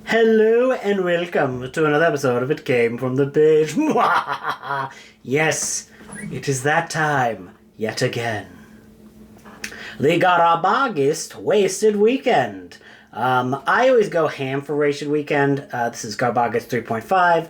Hello and welcome to another episode of It Came From the Page. Yes, it is that time yet again. The Garbaugust Wasted Weekend. I always go ham for Wasted Weekend. This is Garbaugust 3.5.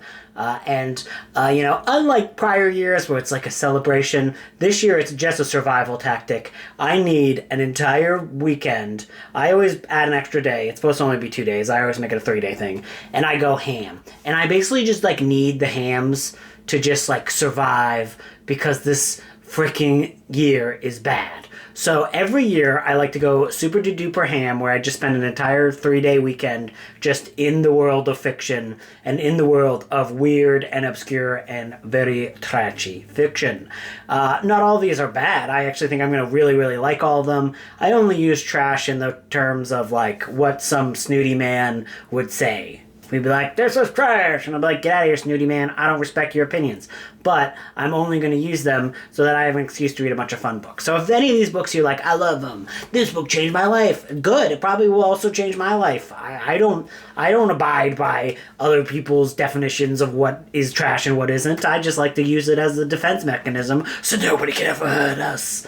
Unlike prior years where it's like a celebration, this year it's just a survival tactic. I need an entire weekend. I always add an extra day. It's supposed to only be 2 days. I always make it a 3-day thing. And I go ham. And I basically just need the hams to just survive because this freaking year is bad. So every year I like to go super duper ham where I just spend an entire 3-day weekend just in the world of fiction and in the world of weird and obscure and very trashy fiction. Not all of these are bad. I actually think I'm going to really like all of them. I only use trash in the terms of what some snooty man would say. We'd be like, this is trash. And I'd be like, get out of here, snooty man. I don't respect your opinions. But I'm only going to use them so that I have an excuse to read a bunch of fun books. So if any of these books you're like, I love them. This book changed my life. Good. It probably will also change my life. I don't abide by other people's definitions of what is trash and what isn't. I just like to use it as a defense mechanism so nobody can ever hurt us.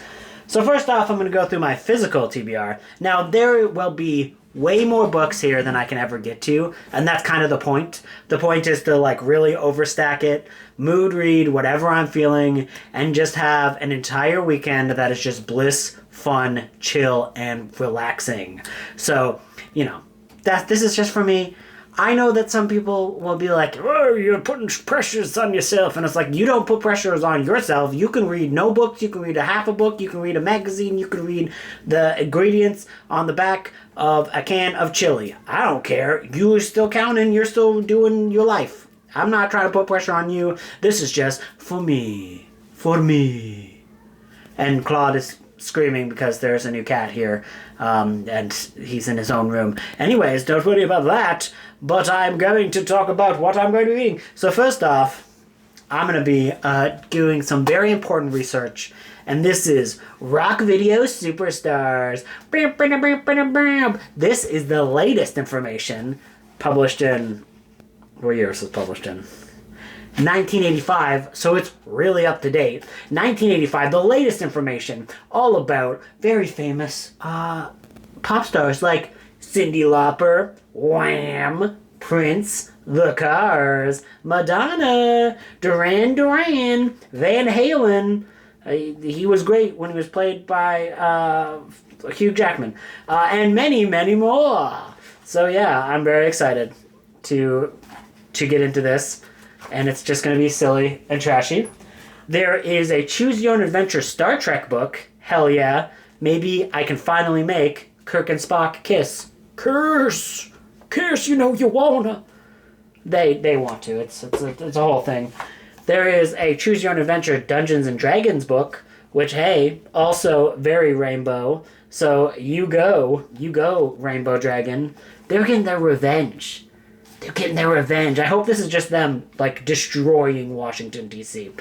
So first off, I'm going to go through my physical TBR. Now, there will be way more books here than I can ever get to, and that's kind of the point. The point is to really overstack it, mood read whatever I'm feeling, and just have an entire weekend that is just bliss, fun, chill, and relaxing. So, this is just for me. I know that some people will be like, oh, you're putting pressures on yourself. And it's like, you don't put pressures on yourself. You can read no books. You can read a half a book. You can read a magazine. You can read the ingredients on the back of a can of chili. I don't care. You're still counting. You're still doing your life. I'm not trying to put pressure on you. This is just for me. For me. And Claude is screaming because there's a new cat here, and he's in his own room. Anyways, don't worry about that, but I'm going to talk about what I'm going to be reading. So first off, I'm going to be doing some very important research, and this is Rock Video Superstars. This is the latest information published in... What year is this published in? 1985, so it's really up to date. 1985, the latest information all about very famous pop stars like Cyndi Lauper, Wham, Prince, The Cars, Madonna, Duran Duran, Van Halen. He was great when he was played by Hugh Jackman, and many, many more. So yeah, I'm very excited to get into this. And it's just going to be silly and trashy. There is a Choose Your Own Adventure Star Trek book. Hell yeah. Maybe I can finally make Kirk and Spock kiss. Kiss! Kiss, you wanna. They want to. It's a whole thing. There is a Choose Your Own Adventure Dungeons and Dragons book, which, hey, also very rainbow. So you go, Rainbow Dragon. They're getting their revenge. They're getting their revenge. I hope this is just them, destroying Washington, D.C.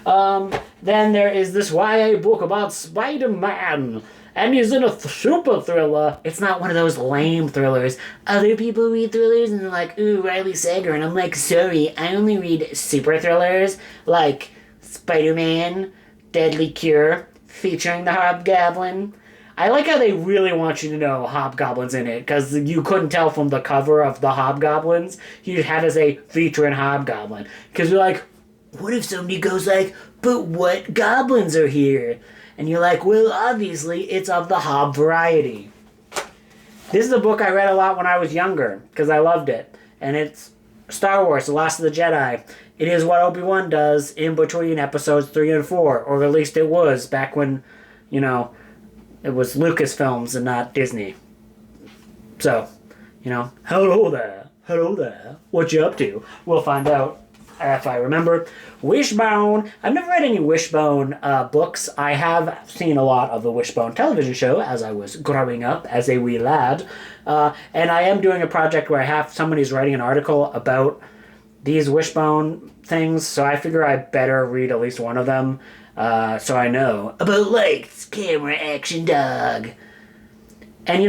Then there is this YA book about Spider-Man, and he's in a super thriller. It's not one of those lame thrillers. Other people read thrillers, and they're like, ooh, Riley Sager, and I'm like, sorry, I only read super thrillers, like Spider-Man, Deadly Cure, featuring the Hobgoblin. I like how they really want you to know Hobgoblin's in it, because you couldn't tell from the cover of the Hobgoblins. You had to say featuring Hobgoblin. Because you're like, what if somebody goes but what goblins are here? And you're like, well, obviously, it's of the Hob variety. This is a book I read a lot when I was younger, because I loved it. And it's Star Wars, The Last of the Jedi. It is what Obi-Wan does in between episodes 3 and 4, or at least it was back when, it was Lucasfilms and not Disney. So, hello there, what you up to? We'll find out if I remember. Wishbone. I've never read any Wishbone books. I have seen a lot of the Wishbone television show as I was growing up as a wee lad. And I am doing a project where I have somebody's writing an article about these Wishbone things, so I figure I better read at least one of them. So I know about lights, camera, action, dog. And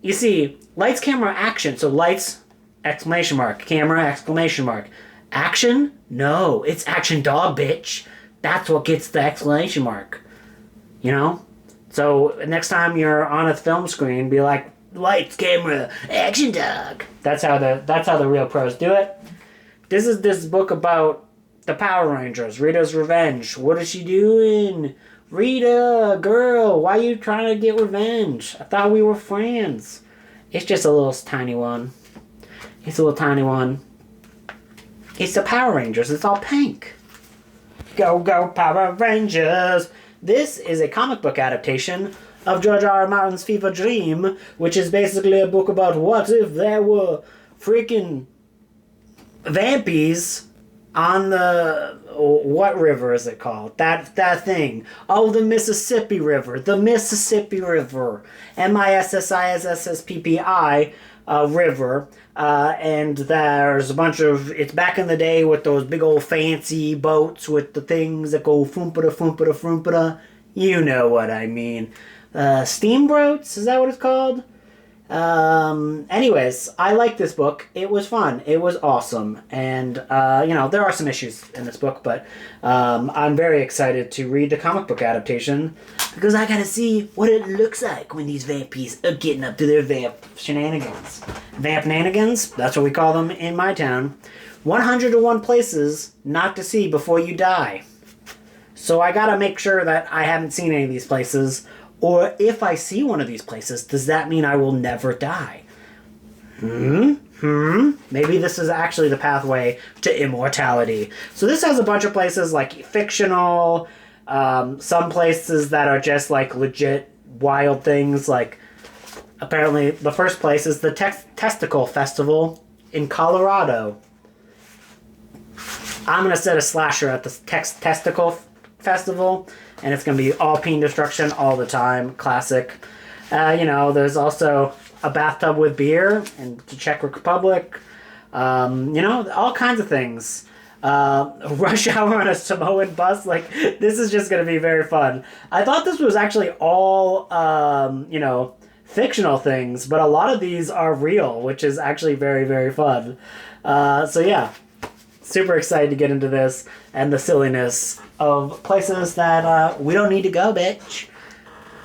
you see, lights, camera, action. So lights, Exclamation mark. Camera, exclamation mark. Action? No, it's action dog, bitch. That's what gets the exclamation mark. You know? So next time you're on a film screen, be like, lights, camera, action dog. That's how the real pros do it. This is this book about the Power Rangers, Rita's Revenge. What is she doing? Rita, girl, why are you trying to get revenge? I thought we were friends. It's just a little tiny one. It's a little tiny one. It's the Power Rangers. It's all pink. Go, go, Power Rangers. This is a comic book adaptation of George R. R. Martin's Fever Dream, which is basically a book about what if there were freaking vampies on the... What river is it called? That thing. Oh, the Mississippi River. The Mississippi River. Mississippi River. And there's a bunch of... It's back in the day with those big old fancy boats with the things that go foompada, foompada, foompada. You know what I mean. Steamboats? Is that what it's called? Anyways, I like this book. It was fun. It was awesome. And, there are some issues in this book, but I'm very excited to read the comic book adaptation because I gotta see what it looks like when these vampies are getting up to their vamp shenanigans. Vamp-nanigans? That's what we call them in my town. 101 places not to see before you die. So I gotta make sure that I haven't seen any of these places. Or if I see one of these places, does that mean I will never die? Maybe this is actually the pathway to immortality. So this has a bunch of places like fictional, some places that are just like legit wild things. Like apparently the first place is the Testicle Festival in Colorado. I'm going to set a slasher at the Testicle Festival. And it's going to be all peen destruction all the time. Classic. There's also a bathtub with beer in the Czech Republic. All kinds of things. Rush hour on a Samoan bus. Like, this is just going to be very fun. I thought this was actually all, fictional things. But a lot of these are real, which is actually very, very fun. Super excited to get into this and the silliness of places that we don't need to go, bitch.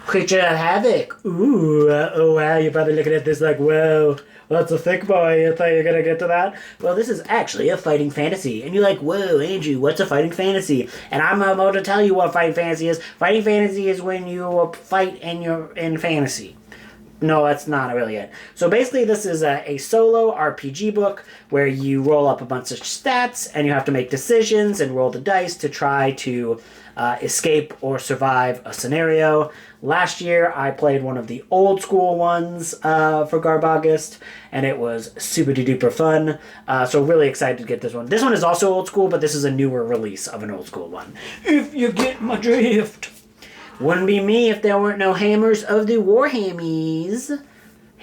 Creature of Havoc. Ooh, oh wow, you're probably looking at this like, whoa, that's a thick boy. I thought you were going to get to that. Well, this is actually a fighting fantasy. And you're like, whoa, Andrew, what's a fighting fantasy? And I'm about to tell you what fighting fantasy is. Fighting fantasy is when you fight and you're in fantasy. No, that's not really it. So basically this is a solo RPG book where you roll up a bunch of stats and you have to make decisions and roll the dice to try to escape or survive a scenario. Last year I played one of the old school ones for Garbaugust and it was super duper fun. So really excited to get this one. This one is also old school, but this is a newer release of an old school one. If you get my drift. Wouldn't be me if there weren't no hammers of the war hammies.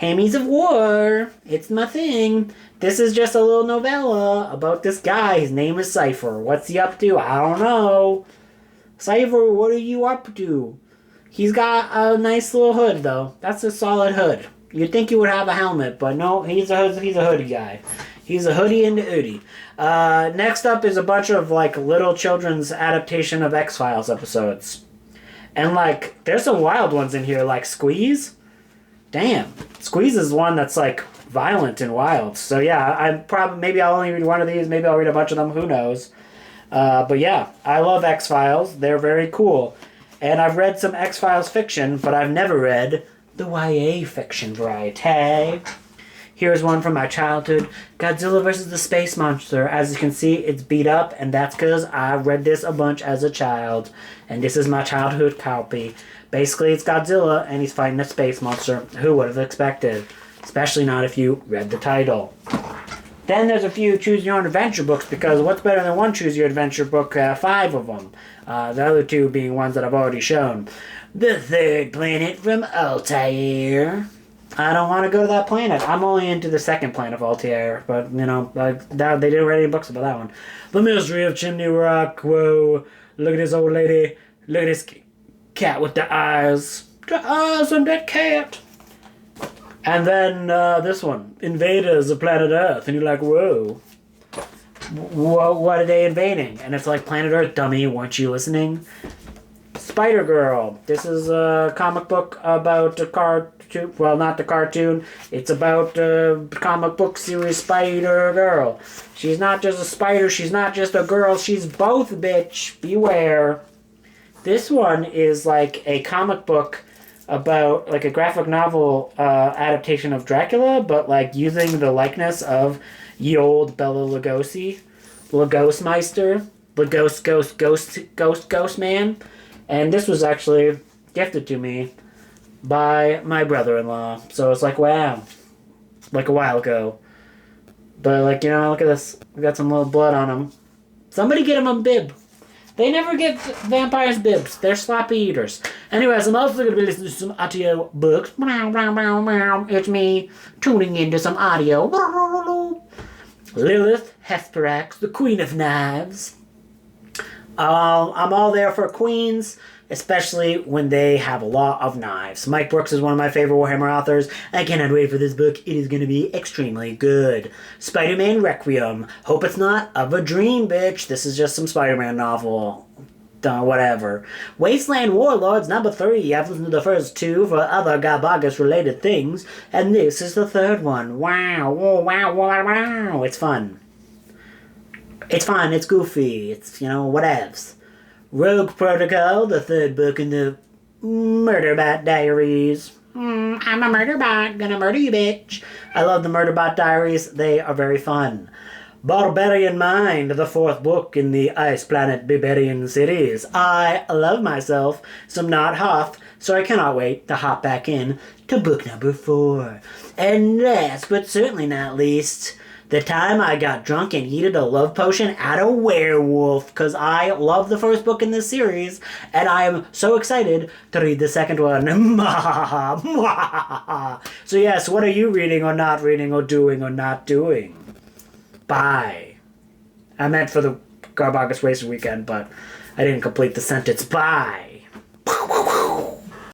Hammies of war. It's my thing. This is just a little novella about this guy. His name is Cypher. What's he up to? I don't know. Cypher, what are you up to? He's got a nice little hood, though. That's a solid hood. You'd think he would have a helmet, but no, he's a hoodie guy. He's a hoodie and a hoodie. Next up is a bunch of, little children's adaptation of X-Files episodes. And, there's some wild ones in here, like Squeeze. Damn. Squeeze is one that's, violent and wild. So, yeah, maybe I'll only read one of these. Maybe I'll read a bunch of them. Who knows? But, yeah, I love X-Files. They're very cool. And I've read some X-Files fiction, but I've never read the YA fiction variety. Here's one from my childhood. Godzilla vs. the Space Monster. As you can see, it's beat up, and that's because I read this a bunch as a child. And this is my childhood copy. Basically, it's Godzilla, and he's fighting a space monster. Who would have expected? Especially not if you read the title. Then there's a few choose-your-own-adventure books, because what's better than one choose-your-adventure book? 5 of them. The other 2 being ones that I've already shown. The Third Planet from Altair. I don't want to go to that planet. I'm only into the second planet of Altair, but, they didn't write any books about that one. The Mystery of Chimney Rock. Whoa. Look at this old lady. Look at this cat with the eyes. The eyes on that cat. And then this one, Invaders of Planet Earth. And you're like, whoa. What are they invading? And it's like, Planet Earth, dummy, weren't you listening? Spider-Girl. This is a comic book about a cartoon. Well, not the cartoon. It's about a comic book series Spider-Girl. She's not just a spider. She's not just a girl. She's both, bitch. Beware. This one is like a comic book about, like, a graphic novel adaptation of Dracula, but, like, using the likeness of ye old Bela Lugosi. Lugosmeister. Ghost man. And this was actually gifted to me by my brother-in-law. So it's like, wow. Like a while ago. But, like, you know, look at this. We got some little blood on him. Somebody get him a bib. They never get vampires bibs. They're sloppy eaters. Anyways, I'm also going to be listening to some audio books. It's me tuning into some audio. Lilith Hesperax, the Queen of Knives. I'm all there for queens, especially when they have a lot of knives. Mike Brooks is one of my favorite Warhammer authors. I cannot wait for this book. It is going to be extremely good. Spider-Man Requiem. Hope it's not of a dream, bitch. This is just some Spider-Man novel. Whatever. Wasteland Warlords number 3. I've listened to the first 2 for other Garbaugust related things, and this is the 3rd one. Wow, wow, wow, wow. It's fun. It's fun, it's goofy, it's, you know, whatevs. Rogue Protocol, the 3rd book in the Murderbot Diaries. I'm a murderbot, gonna murder you, bitch. I love the Murderbot Diaries, they are very fun. Barbarian Mind, the 4th book in the Ice Planet Barbarian series. I love myself some Not Hoth, so I cannot wait to hop back in to book number 4. And last, but certainly not least, the time I got drunk and heated a love potion at a werewolf, because I love the first book in this series, and I am so excited to read the second one. So yes, what are you reading or not reading or doing or not doing? Bye. I meant for the Garbaugust Racer weekend, but I didn't complete the sentence. Bye.